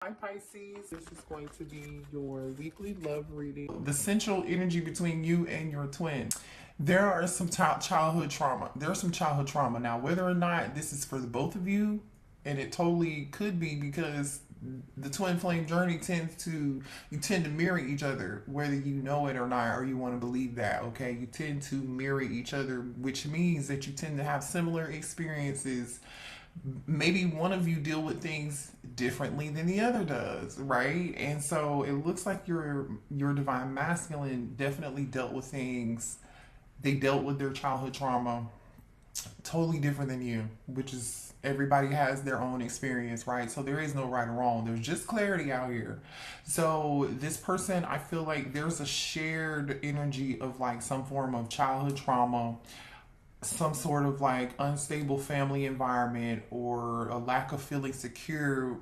Hi Pisces, this is going to be your weekly love reading. The central energy between you and your twin. There are some childhood trauma. There's some childhood trauma. Now, whether or not this is for the both of you, and it totally could be because the twin flame journey you tend to mirror each other, whether you know it or not, or you want to believe that, okay? You tend to mirror each other, which means that you tend to have similar experiences. Maybe one of you deal with things differently than the other does, right? And so it looks like your divine masculine definitely dealt with things. They dealt with their childhood trauma totally different than you, which is everybody has their own experience, right? So there is no right or wrong. There's just clarity out here. So this person, I feel like there's a shared energy of like some form of childhood trauma, some sort of like unstable family environment, or a lack of feeling secure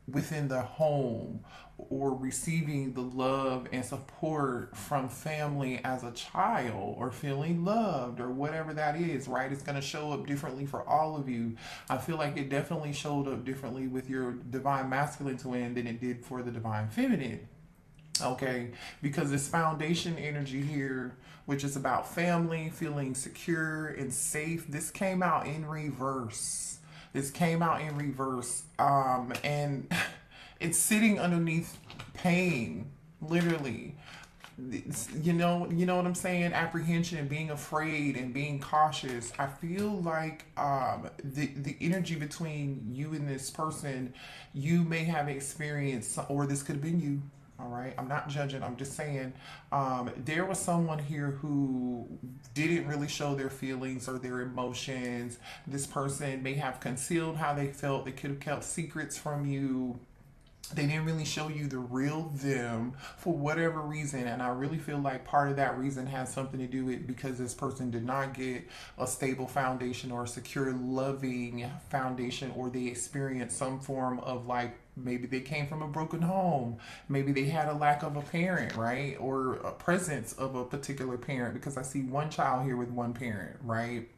within the home, or receiving the love and support from family as a child, or feeling loved, or whatever that is, right? It's going to show up differently for all of you. I feel like it definitely showed up differently with your divine masculine twin than it did for the divine feminine. Okay, because this foundation energy here, which is about family, feeling secure and safe, this came out in reverse. This came out in reverse. And it's sitting underneath pain, literally. You know what I'm saying? Apprehension and being afraid and being cautious. I feel like the energy between you and this person, you may have experienced, or this could have been you. All right, I'm not judging. I'm just saying there was someone here who didn't really show their feelings or their emotions. This person may have concealed how they felt. They could have kept secrets from you. They didn't really show you the real them for whatever reason. And I really feel like part of that reason has something to do with because this person did not get a stable foundation or a secure, loving foundation, or they experienced some form of like, maybe they came from a broken home. Maybe they had a lack of a parent, right? Or a presence of a particular parent, because I see one child here with one parent, right?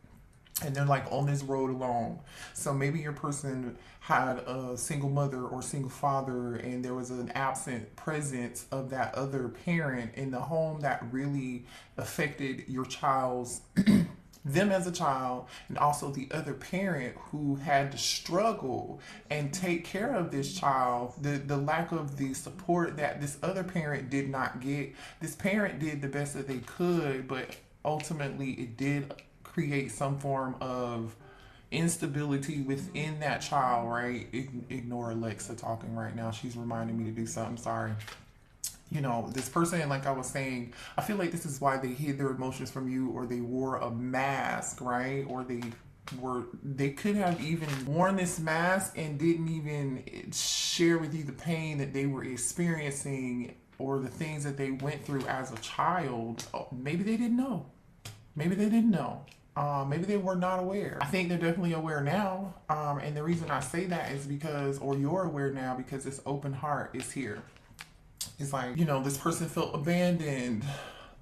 And they're like on this road alone. So maybe your person had a single mother or single father, and there was an absent presence of that other parent in the home that really affected your child's them as a child, and also the other parent who had to struggle and take care of this child. The lack of the support that this other parent did not get. This parent did the best that they could, but ultimately it did create some form of instability within that child, right? Ignore Alexa talking right now. She's reminding me to do something. Sorry. This person, like I was saying, I feel like this is why they hid their emotions from you, or they wore a mask, right? Or they could have even worn this mask and didn't even share with you the pain that they were experiencing, or the things that they went through as a child. Maybe they didn't know. Maybe they didn't know. Maybe they were not aware. I think they're definitely aware now. And the reason I say that is because, or you're aware now, because this open heart is here. It's like, this person felt abandoned,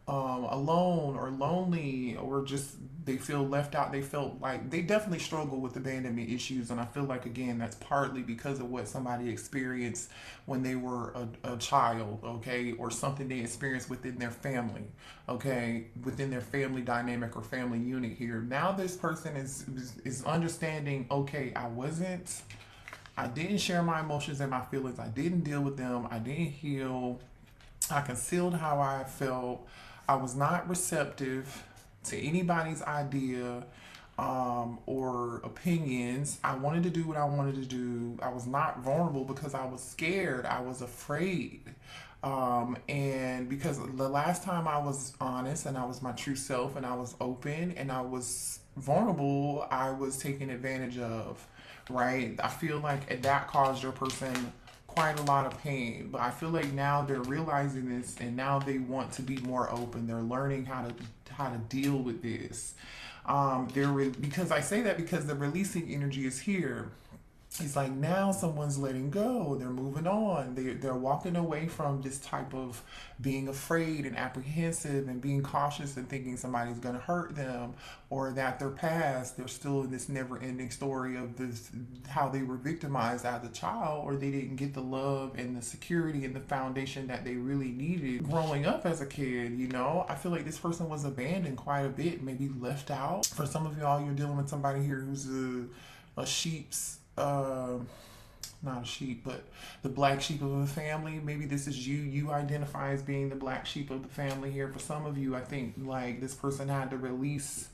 alone, or lonely, or just they feel left out. They felt like they definitely struggle with abandonment issues. And I feel like, again, that's partly because of what somebody experienced when they were a child, okay, or something they experienced within their family, okay, within their family dynamic or family unit here. Now this person is understanding, okay, I didn't share my emotions and my feelings. I didn't deal with them. I didn't heal. I concealed how I felt. I was not receptive to anybody's idea or opinions. I wanted to do what I wanted to do. I was not vulnerable because I was scared. I was afraid. And because the last time I was honest and I was my true self and I was open and I was vulnerable, I was taken advantage of, right? I feel like that caused your person quite a lot of pain, but I feel like now they're realizing this and now they want to be more open. They're learning how to deal with this. Because I say that because the releasing energy is here. It's like now someone's letting go. They're moving on. They're walking away from this type of being afraid and apprehensive and being cautious and thinking somebody's going to hurt them, or that their past, they're still in this never ending story of this, how they were victimized as a child, or they didn't get the love and the security and the foundation that they really needed growing up as a kid. You know, I feel like this person was abandoned quite a bit, maybe left out. For some of y'all, you're dealing with somebody here who's a sheep's not a sheep, but the black sheep of the family. Maybe this is you. You identify as being the black sheep of the family here. For some of you, I think like this person had to release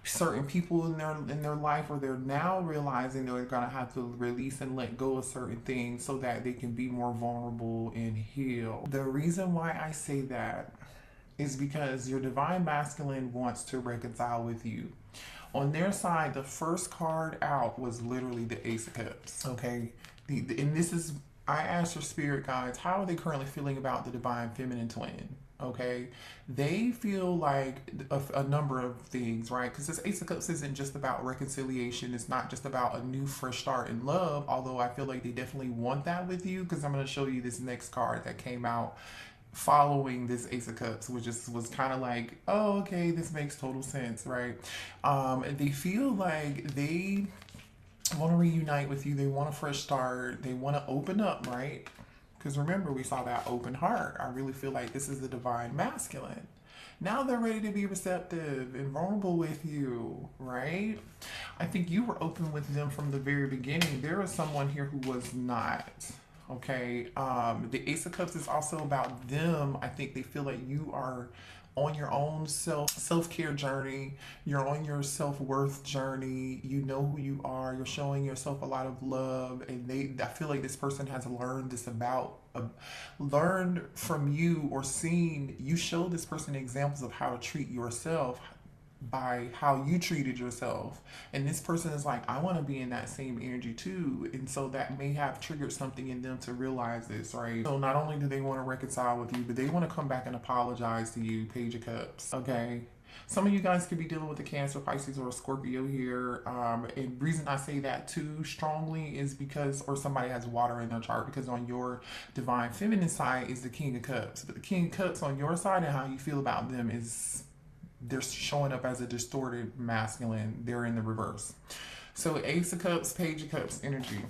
certain people in their life, or they're now realizing they're gonna have to release and let go of certain things so that they can be more vulnerable and heal. The reason why I say that is because your divine masculine wants to reconcile with you. On their side, the first card out was literally the Ace of Cups. Okay, and this is, I asked your spirit guides, how are they currently feeling about the divine feminine twin? Okay, they feel like a number of things, right? Because this Ace of Cups isn't just about reconciliation. It's not just about a new fresh start in love, although I feel like they definitely want that with you, because I'm going to show you this next card that came out following this Ace of Cups, which was kind of like, oh, okay, this makes total sense, right? They feel like they want to reunite with you. They want a fresh start. They want to open up, right? Because remember, we saw that open heart. I really feel like this is the divine masculine. Now they're ready to be receptive and vulnerable with you, right? I think you were open with them from the very beginning. There was someone here who was not. Okay. The Ace of Cups is also about them. I think they feel like you are on your own self-care journey. You're on your self-worth journey. You know who you are. You're showing yourself a lot of love, and I feel like this person has learned this about learned from you, or seen you show this person examples of how to treat yourself by how you treated yourself. And this person is like, I want to be in that same energy too. And so that may have triggered something in them to realize this, right? So not only do they want to reconcile with you, but they want to come back and apologize to you, Page of Cups. Okay. Some of you guys could be dealing with a Cancer, Pisces, or a Scorpio here. And reason I say that too strongly is because, or somebody has water in their chart, because on your divine feminine side is the King of Cups. But the King of Cups on your side and how you feel about them is, they're showing up as a distorted masculine. They're in the reverse. So Ace of Cups, Page of Cups energy.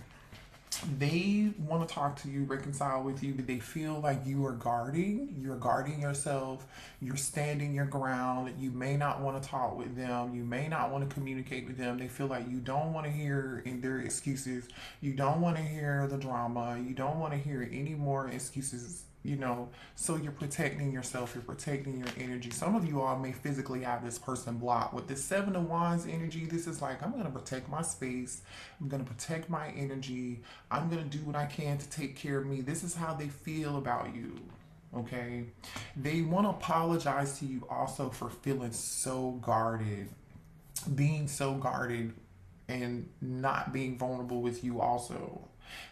They want to talk to you, reconcile with you, but they feel like you're guarding yourself, you're standing your ground. You may not want to talk with them, you may not want to communicate with them. They feel like you don't want to hear in their excuses, you don't want to hear the drama, you don't want to hear any more excuses, you know. So you're protecting yourself, you're protecting your energy. Some of you all may physically have this person blocked. With this Seven of Wands energy, this is like, I'm going to protect my space, I'm going to protect my energy, I'm going to do what I can to take care of me. This is how they feel about you. Okay, they want to apologize to you also for feeling so guarded, being so guarded, and not being vulnerable with you also.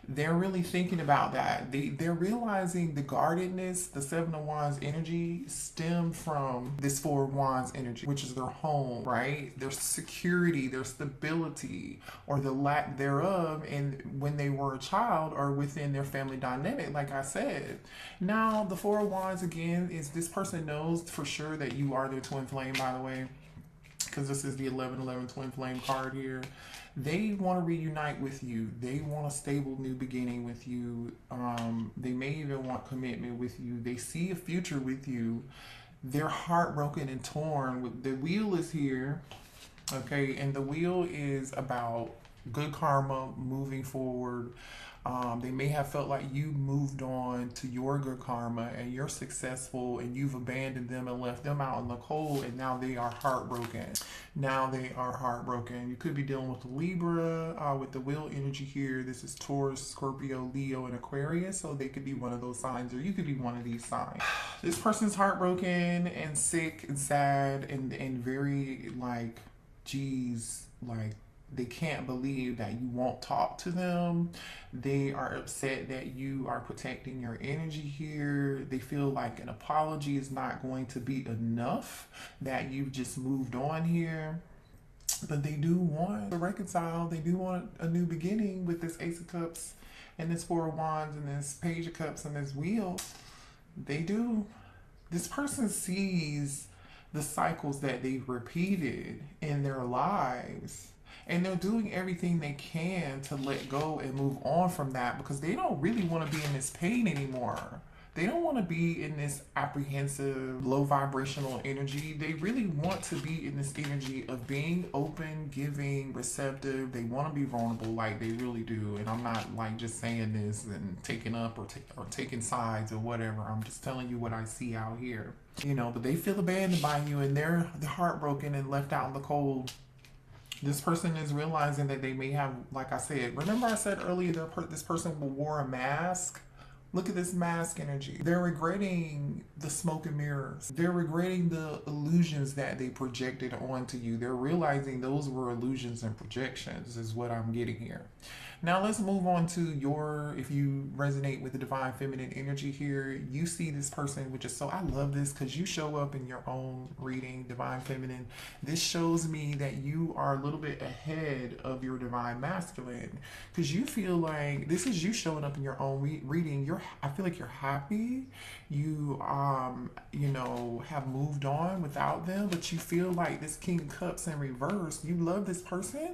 They're really thinking about that. They're realizing the guardedness, the Seven of Wands energy stemmed from this Four of Wands energy, which is their home, right? Their security, their stability, or the lack thereof, and when they were a child or within their family dynamic, like I said. Now, the Four of Wands again is, this person knows for sure that you are their twin flame, by the way, because this is the 1111 twin flame card here. They want to reunite with you. They want a stable new beginning with you. They may even want commitment with you. They see a future with you. They're heartbroken and torn. The wheel is here, okay? And the wheel is about good karma, moving forward. They may have felt like you moved on to your good karma and you're successful, and you've abandoned them and left them out in the cold, and now they are heartbroken. Now they are heartbroken. You could be dealing with Libra with the wheel energy here. This is Taurus, Scorpio, Leo, and Aquarius. So they could be one of those signs, or you could be one of these signs. This person's heartbroken and sick and sad and very like, geez, like, they can't believe that you won't talk to them. They are upset that you are protecting your energy here. They feel like an apology is not going to be enough, that you've just moved on here. But they do want to reconcile. They do want a new beginning with this Ace of Cups and this Four of Wands and this Page of Cups and this Wheel. They do. This person sees the cycles that they've repeated in their lives. And they're doing everything they can to let go and move on from that because they don't really want to be in this pain anymore. They don't want to be in this apprehensive, low vibrational energy. They really want to be in this energy of being open, giving, receptive. They want to be vulnerable like they really do. And I'm not like just saying this and taking up or taking sides or whatever. I'm just telling you what I see out here. You know, but they feel abandoned by you and they're heartbroken and left out in the cold. This person is realizing that they may have, like I said, remember I said earlier that this person wore a mask? Look at this mask energy. They're regretting the smoke and mirrors. They're regretting the illusions that they projected onto you. They're realizing those were illusions and projections is what I'm getting here. Now let's move on to if you resonate with the divine feminine energy here, you see this person, which is I love this because you show up in your own reading, divine feminine. This shows me that you are a little bit ahead of your divine masculine because you feel like this is you showing up in your own reading. I feel like you're happy. You, have moved on without them, but you feel like this King of Cups in reverse. You love this person.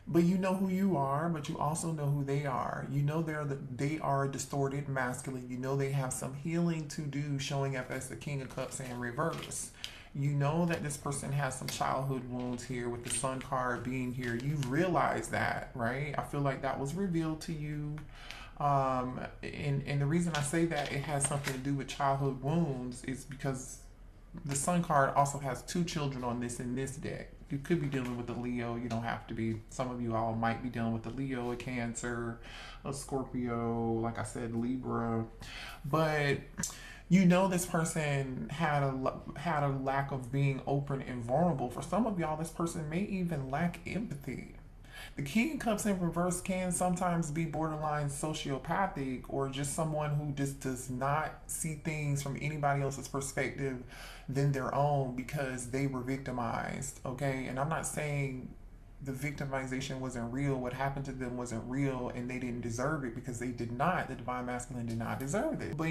But you know who you are, but you also know who they are. You know they are distorted masculine. You know they have some healing to do showing up as the King of Cups in reverse. You know that this person has some childhood wounds here with the Sun card being here. You've realized that, right? I feel like that was revealed to you. And the reason I say that it has something to do with childhood wounds is because the Sun card also has 2 children on this in this deck. You could be dealing with a Leo. You don't have to be. Some of you all might be dealing with a Leo, a Cancer, a Scorpio, like I said, Libra. But you know this person had a lack of being open and vulnerable. For some of y'all, this person may even lack empathy. The King of Cups in reverse can sometimes be borderline sociopathic or just someone who just does not see things from anybody else's perspective than their own because they were victimized, okay? And I'm not saying the victimization wasn't real, what happened to them wasn't real, and they didn't deserve it because they did not. The divine masculine did not deserve it. But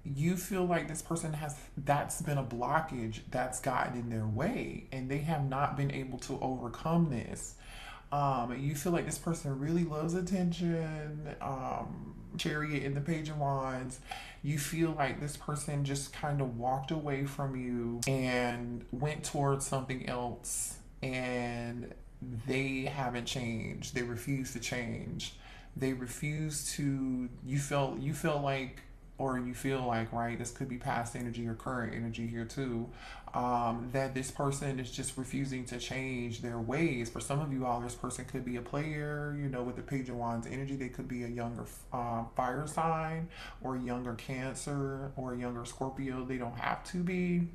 you feel like this person that's been a blockage that's gotten in their way, and they have not been able to overcome this. You feel like this person really loves attention. Chariot in the Page of Wands. You feel like this person just kind of walked away from you and went towards something else, and they haven't changed. They refuse to change. They refuse to. You feel like, or you feel like, right, this could be past energy or current energy here too, that this person is just refusing to change their ways. For some of you all, this person could be a player, with the Page of Wands energy. They could be a younger fire sign or a younger Cancer or a younger Scorpio. They don't have to be.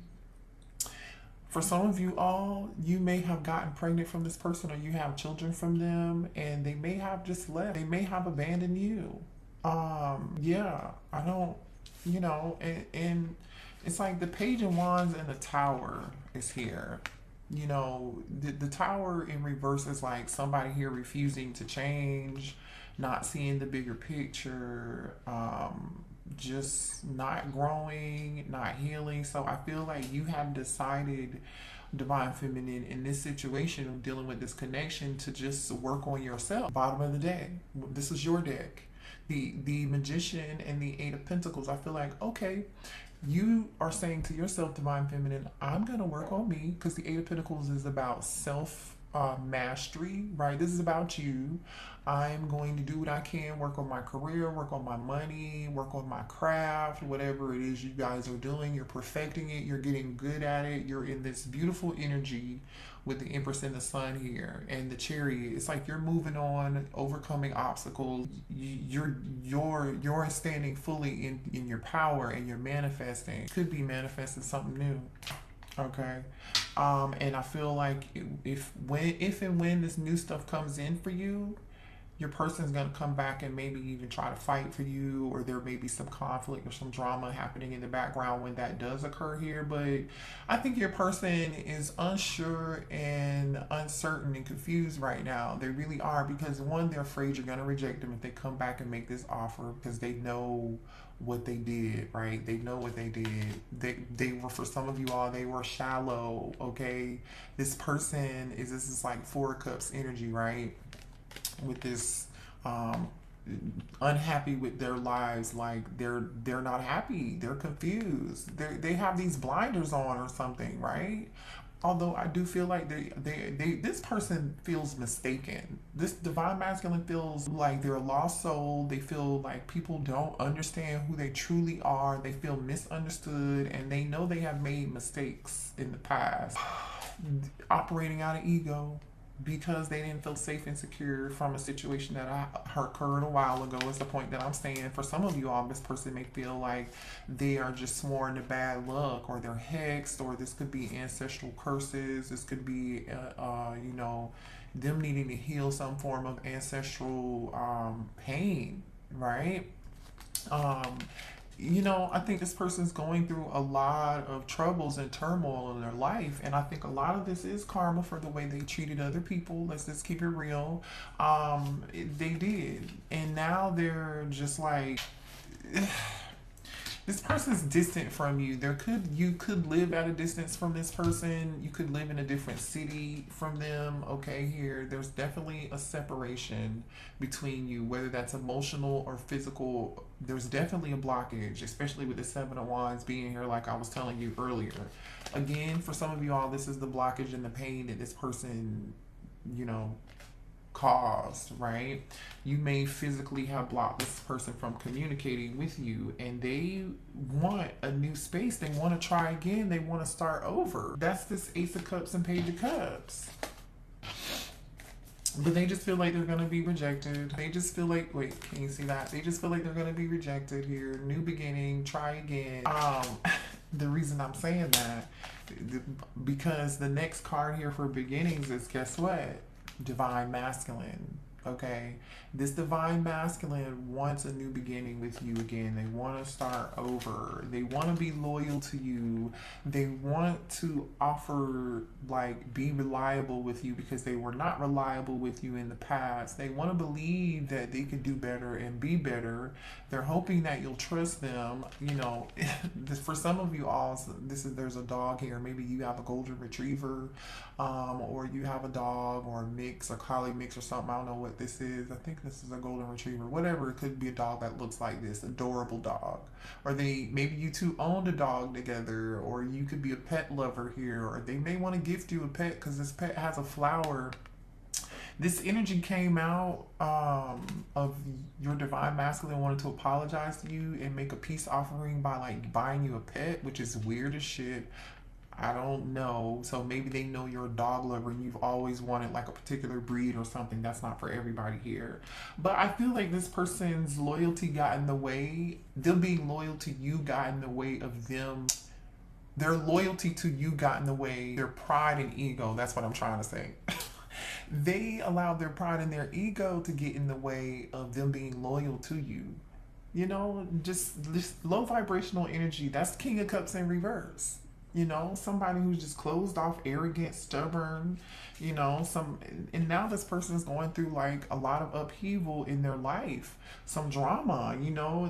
For some of you all, you may have gotten pregnant from this person or you have children from them, and they may have just left. They may have abandoned you. I don't, and it's like the Page of Wands and the Tower is here. The Tower in reverse is like somebody here refusing to change, not seeing the bigger picture, just not growing, not healing. So I feel like you have decided, divine feminine, in this situation of dealing with this connection, to just work on yourself. Bottom of the deck. This is your deck. The Magician and the Eight of Pentacles. I feel like, okay, you are saying to yourself, divine feminine, I'm going to work on me, because the Eight of Pentacles is about self mastery, right? This is about you. I'm going to do what I can, work on my career, work on my money, work on my craft, whatever it is you guys are doing. You're perfecting it. You're getting good at it. You're in this beautiful energy with the Empress and the Sun here and the Chariot. It's like you're moving on, overcoming obstacles. You're standing fully in your power, and you're manifesting. Could be manifesting something new. Okay. And I feel like if and when this new stuff comes in for you, your person's going to come back and maybe even try to fight for you, or there may be some conflict or some drama happening in the background when that does occur here. But I think your person is unsure and uncertain and confused right now. They really are, because one, they're afraid you're going to reject them if they come back and make this offer, because they know what they did, right? They know what they did. They were, for some of you all, they were shallow, okay? This person is, this is like Four of Cups energy, right? With this um unhappy with their lives, like they're not happy, they're confused, they have these blinders on or something, right? Although I do feel like they this person feels mistaken. This divine masculine feels like they're a lost soul. They feel like people don't understand who they truly are. They feel misunderstood, and they know they have made mistakes in the past, operating out of ego, because they didn't feel safe and secure from a situation that occurred a while ago, is the point that I'm saying. For some of you all, this person may feel like they are just sworn to bad luck, or they're hexed, or this could be ancestral curses. This could be, them needing to heal some form of ancestral pain, right? Um, I think this person's going through a lot of troubles and turmoil in their life. And I think a lot of this is karma for the way they treated other people. Let's just keep it real. They did. And now they're just like, this person's distant from you. You could live at a distance from this person. You could live in a different city from them. Okay, here there's definitely a separation between you, whether that's emotional or physical. There's definitely a blockage, especially with the Seven of Wands being here, like I was telling you earlier. Again, for some of you all, this is the blockage and the pain that this person, you know, caused, right? You may physically have blocked this person from communicating with you, and they want a new space. They want to try again. They want to start over. That's this Ace of Cups and Page of Cups. But they just feel like they're going to be rejected. They just feel like, wait, can you see that? They just feel like they're going to be rejected here. New beginning, try again. The reason I'm saying that, because the next card here for beginnings is, guess what? Divine masculine. Okay, this divine masculine wants a new beginning with you again. They want to start over. They want to be loyal to you. They want to offer, like, be reliable with you, because they were not reliable with you in the past. They want to believe that they could do better and be better. They're hoping that you'll trust them. For some of you all, there's a dog here. Maybe you have a golden retriever, or you have a dog or a mix, a collie mix or something. I don't know what this is. I think this is a golden retriever. Whatever, it could be a dog that looks like this, adorable dog. Or maybe you two owned a dog together, or you could be a pet lover here, or they may want to gift you a pet because this pet has a flower. This energy came out of your divine masculine wanting to apologize to you and make a peace offering by, like, buying you a pet, which is weird as shit. I don't know. So maybe they know you're a dog lover and you've always wanted, like, a particular breed or something. That's not for everybody here. But I feel like this person's loyalty got in the way. Them being loyal to you got in the way of them. Their loyalty to you got in the way. Their pride and ego. That's what I'm trying to say. They allowed their pride and their ego to get in the way of them being loyal to you. Just low vibrational energy. That's King of Cups in reverse. Somebody who's just closed off, arrogant, stubborn, and now this person is going through, like, a lot of upheaval in their life, some drama.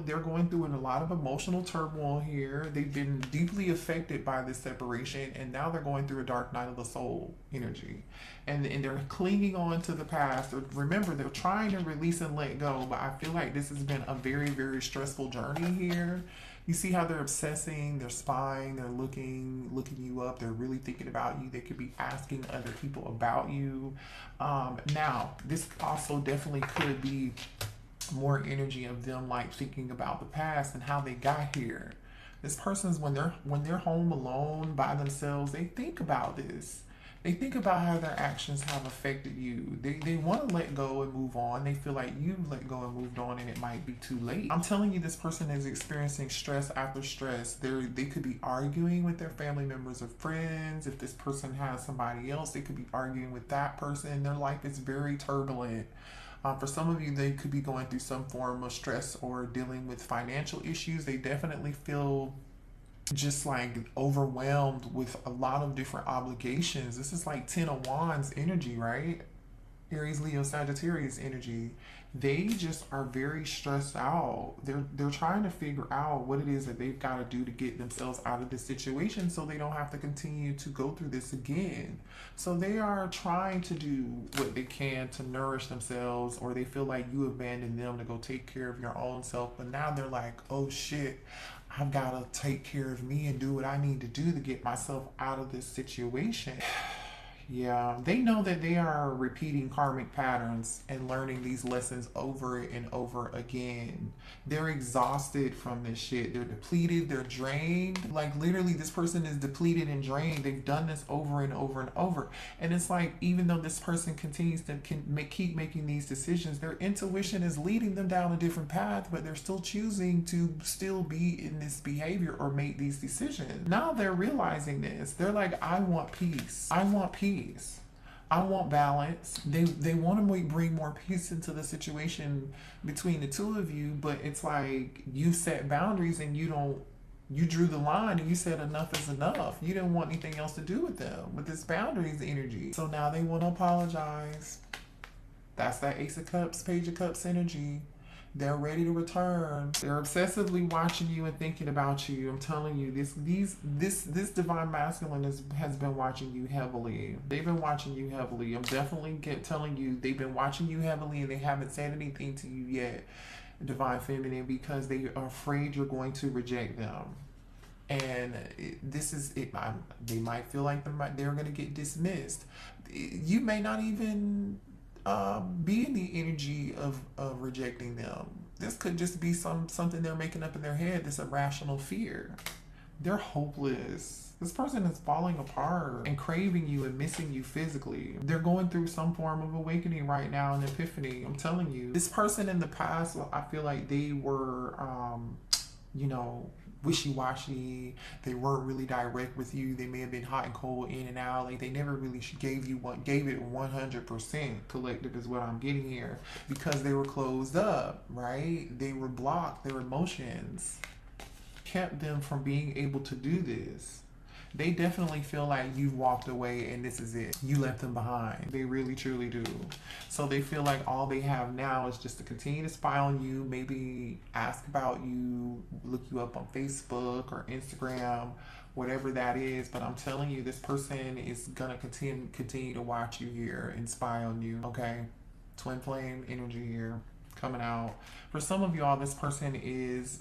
They're going through a lot of emotional turmoil here. They've been deeply affected by this separation, and now they're going through a dark night of the soul energy, and they're clinging on to the past. Remember, they're trying to release and let go, but I feel like this has been a very, very stressful journey here. You see how they're obsessing, they're spying, they're looking you up, they're really thinking about you. They could be asking other people about you. Now, this also definitely could be more energy of them, like, thinking about the past and how they got here. This person's, when they're home alone by themselves, they think about this. They think about how their actions have affected you. They want to let go and move on. They feel like you've let go and moved on, and it might be too late. I'm telling you, this person is experiencing stress after stress. They could be arguing with their family members or friends. If this person has somebody else, they could be arguing with that person. Their life is very turbulent. For some of you, they could be going through some form of stress or dealing with financial issues. They definitely feel just like overwhelmed with a lot of different obligations. This is like 10 of Wands energy, right? Aries, Leo, Sagittarius energy. They just are very stressed out. They're trying to figure out what it is that they've got to do to get themselves out of this situation so they don't have to continue to go through this again. So they are trying to do what they can to nourish themselves, or they feel like you abandoned them to go take care of your own self. But now they're like, oh shit, I've got to take care of me and do what I need to do to get myself out of this situation. Yeah, they know that they are repeating karmic patterns and learning these lessons over and over again. They're exhausted from this shit. They're depleted, they're drained. Like literally this person is depleted and drained. They've done this over and over and over. And it's like, even though this person continues to keep making these decisions, their intuition is leading them down a different path, but they're still choosing to still be in this behavior or make these decisions. Now they're realizing this. They're like, I want peace. I want peace. I want balance. They want to bring more peace into the situation between the two of you, but it's like you set boundaries and you drew the line and you said enough is enough. You didn't want anything else to do with them, with this boundaries energy. So now they want to apologize. That's that Ace of Cups, Page of Cups energy. They're ready to return. They're obsessively watching you and thinking about you. I'm telling you, this divine masculine has been watching you heavily. They've been watching you heavily. I'm definitely telling you, they've been watching you heavily and they haven't said anything to you yet, divine feminine, because they are afraid you're going to reject them. And this is it. They might feel like they're going to get dismissed. You may not even be in the energy of rejecting them. This could just be something they're making up in their head, this irrational fear. They're hopeless. This person is falling apart and craving you and missing you physically. They're going through some form of awakening right now, an epiphany. I'm telling you. This person in the past, I feel like they were, wishy-washy. They weren't really direct with you. They may have been hot and cold, in and out. Like they never really gave it 100% collective is what I'm getting here, because they were closed up, right? They were blocked. Their emotions kept them from being able to do this. They definitely feel like you walked away and this is it. You left them behind. They really, truly do. So they feel like all they have now is just to continue to spy on you, maybe ask about you, look you up on Facebook or Instagram, whatever that is. But I'm telling you, this person is going to continue to watch you here and spy on you, okay? Twin flame energy here coming out. For some of y'all, this person is,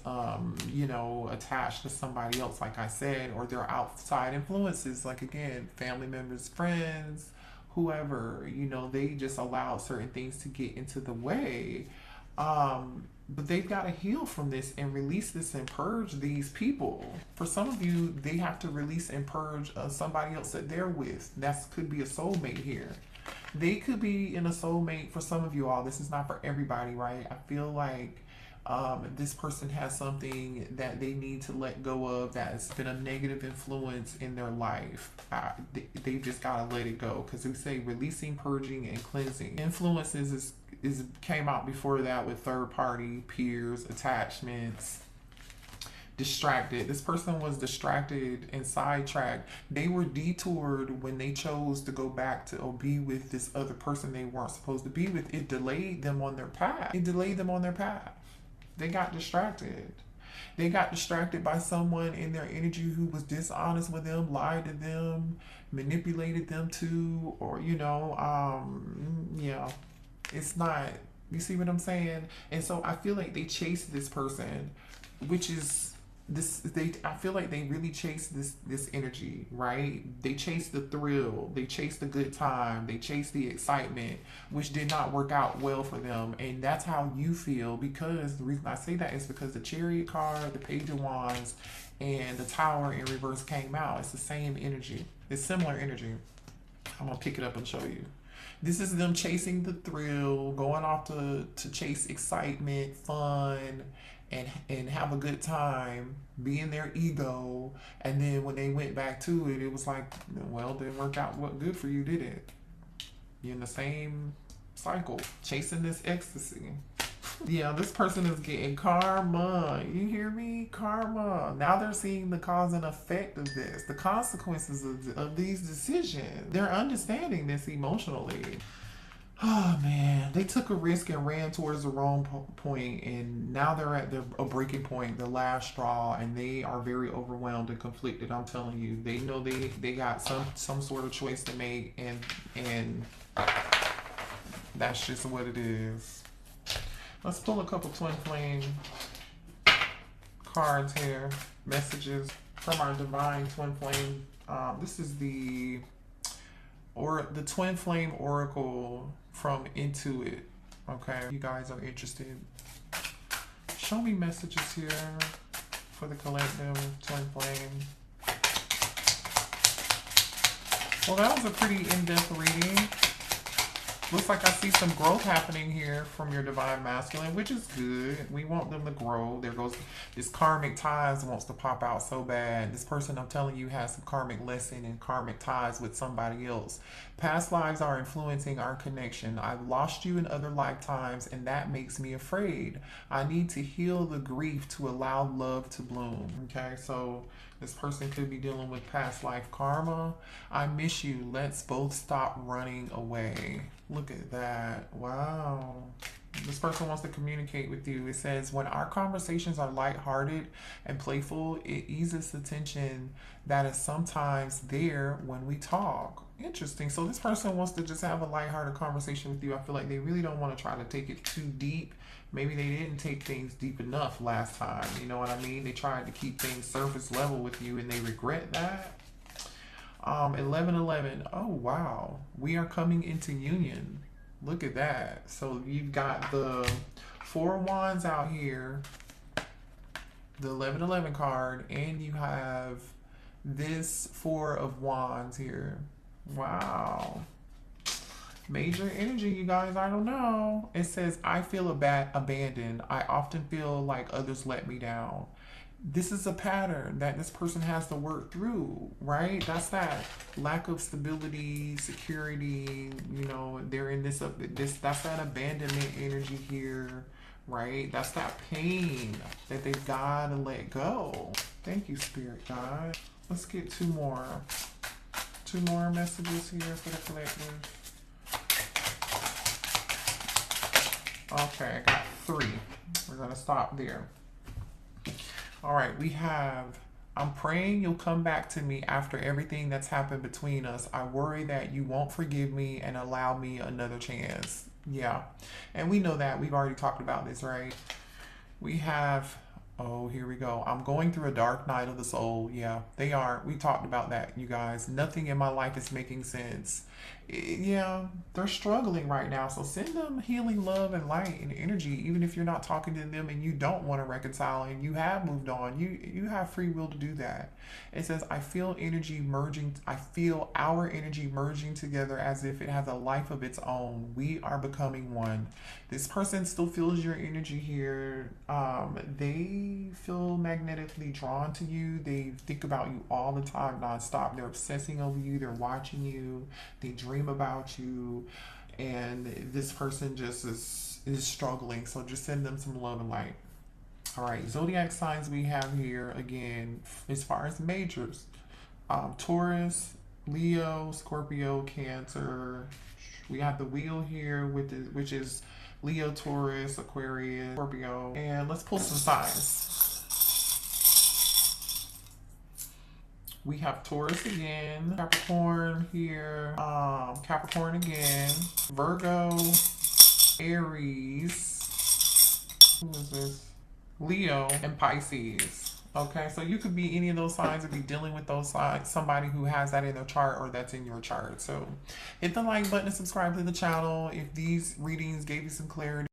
attached to somebody else, like I said, or they're outside influences, like again, family members, friends, whoever, they just allow certain things to get into the way. But they've got to heal from this and release this and purge these people. For some of you, they have to release and purge somebody else that they're with. That could be a soulmate here. They could be in a soulmate for some of you all. This is not for everybody, right? I feel like this person has something that they need to let go of that's been a negative influence in their life. They've just got to let it go, because we say releasing, purging, and cleansing. Influences came out before that with third party, peers, attachments. Distracted. This person was distracted and sidetracked. They were detoured when they chose to go back to or be with this other person they weren't supposed to be with. It delayed them on their path. They got distracted. They got distracted by someone in their energy who was dishonest with them, lied to them, manipulated them too, or it's not. You see what I'm saying? And so I feel like they chased this person, which is I feel like they really chase this energy, right? They chase the thrill, they chase the good time, they chase the excitement, which did not work out well for them. And that's how you feel, because the reason I say that is because the Chariot card, the Page of Wands, and the Tower in reverse came out. It's the same energy. It's similar energy. I'm gonna pick it up and show you. This is them chasing the thrill, going off to chase excitement, fun, and have a good time, be in their ego. And then when they went back to it, it was like, well, it didn't work out good for you, did it? You're in the same cycle, chasing this ecstasy. Yeah, this person is getting karma. You hear me? Karma. Now they're seeing the cause and effect of this, the consequences of these decisions. They're understanding this emotionally. Oh man, they took a risk and ran towards the wrong point, and now they're at a breaking point, the last straw, and they are very overwhelmed and conflicted. I'm telling you, they know they got some sort of choice to make, and that's just what it is. Let's pull a couple twin flame cards here, messages from our divine twin flame. This is the twin flame oracle from Intuit. Okay, you guys are interested. Show me messages here for the collective twin flame. Well, that was a pretty in-depth reading. Looks like I see some growth happening here from your divine masculine, which is good. We want them to grow. There goes this karmic ties wants to pop out so bad. This person, I'm telling you, has some karmic lesson and karmic ties with somebody else. Past lives are influencing our connection. I've lost you in other lifetimes, and that makes me afraid. I need to heal the grief to allow love to bloom. Okay, so this person could be dealing with past life karma. I miss you. Let's both stop running away. Look at that. Wow. This person wants to communicate with you. It says, when our conversations are lighthearted and playful, it eases the tension that is sometimes there when we talk. Interesting. So this person wants to just have a lighthearted conversation with you. I feel like they really don't want to try to take it too deep. Maybe they didn't take things deep enough last time. You know what I mean? They tried to keep things surface level with you, and they regret that. 11:11. Oh, wow. We are coming into union. Look at that. So you've got the Four of Wands out here, the 11:11 card, and you have this Four of Wands here. Wow. Major energy, you guys. I don't know. It says, I feel abandoned. I often feel like others let me down. This is a pattern that this person has to work through, right? That's that lack of stability, security. You know, they're in this that's that abandonment energy here, right? That's that pain that they've got to let go. Thank you, Spirit Guide. Let's get two more messages here for the collective. Okay, I got 3. We're gonna stop there. All right, we have, I'm praying you'll come back to me after everything that's happened between us. I worry that you won't forgive me and allow me another chance. Yeah, and we know that. We've already talked about this, right? We have, oh, here we go. I'm going through a dark night of the soul. Yeah, they are. We talked about that, you guys. Nothing in my life is making sense. Yeah, they're struggling right now. So send them healing love and light and energy, even if you're not talking to them and you don't want to reconcile and you have moved on. You have free will to do that. It says, I feel energy merging. I feel our energy merging together as if it has a life of its own. We are becoming one. This person still feels your energy here. They feel magnetically drawn to you. They think about you all the time, nonstop. They're obsessing over you. They're watching you. They dream about you, and this person just is struggling. So just send them some love and light. All right, zodiac signs we have here again as far as majors: Taurus, Leo, Scorpio, Cancer. We have the wheel here which is Leo, Taurus, Aquarius, Scorpio, and let's pull some signs. We have Taurus again, Capricorn here, Capricorn again, Virgo, Aries, who is this? Leo, and Pisces. Okay, so you could be any of those signs or be dealing with those signs, somebody who has that in their chart or that's in your chart. So hit the like button and subscribe to the channel if these readings gave you some clarity.